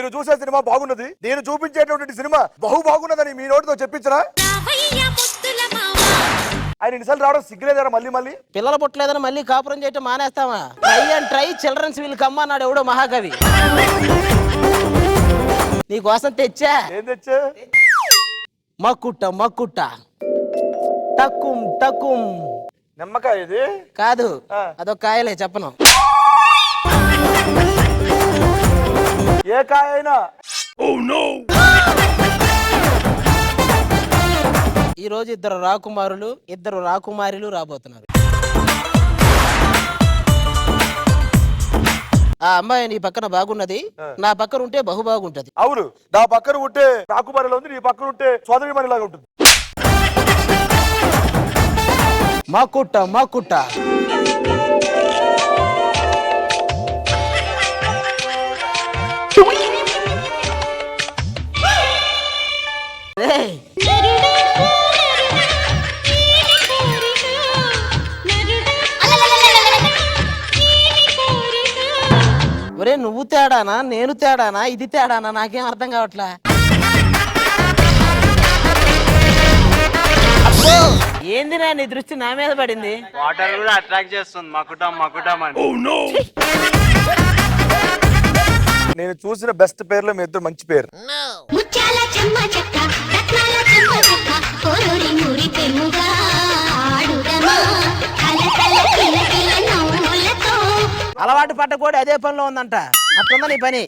మీరు చూసే సినిమా బాగున్నది, నేను చూపించేటటువంటి సినిమా బహు బాగున్నదని మీ నోటితో చెప్పించరా? ఆయన ఇన్నిసార్లు రావడం సిగ్గులేదారా? మళ్ళీ మళ్ళీ పిల్లలు పుట్టలేదని మళ్ళీ కాపురం చేయటం మానేస్తావా? Try and try childrens will come అన్నాడు ఎవడో మహాకవి. నీకోసం తెచ్చా. ఏం తెచ్చా? మక్కుట్ట మక్కుట్ట టక్కుం టక్కుం. నిమ్మకాయ ఇది కాదు, అదొక కాయలే, చెప్పను. ఏ కాయ అయినా. ఈ రోజు ఇద్దరు రాకుమారులు రాబోతున్నారు. ఆ అమ్మాయి నీ పక్కన బాగున్నది, నా పక్కన ఉంటే బహు బాగుంటది. అవును, నా పక్కన ఉంటే రాకుమారిలో ఉంది, నీ పక్కన ఉంటే సోదరి మణిలాగా ఉంటుంది. మక్కుట్ట మక్కుట్ట. ఒరే నువ్వు తేడానా నేను తేడానా ఇది తేడానా నాకేం అర్థం కావట్లా. అబ్బో ఏంది నా నీ దృష్టి నా మీద పడింది? వాటర్ కూడా అట్రాక్ట్ చేస్తుంది మకుటం మకుటం అని. నేను చూసిన బెస్ట్ పేర్లో మీ ఇద్దరు మంచి పేరు. అలవాటు పడ్డ కూడా అదే పనిలో ఉందంట. అట్లుందా నీ పని?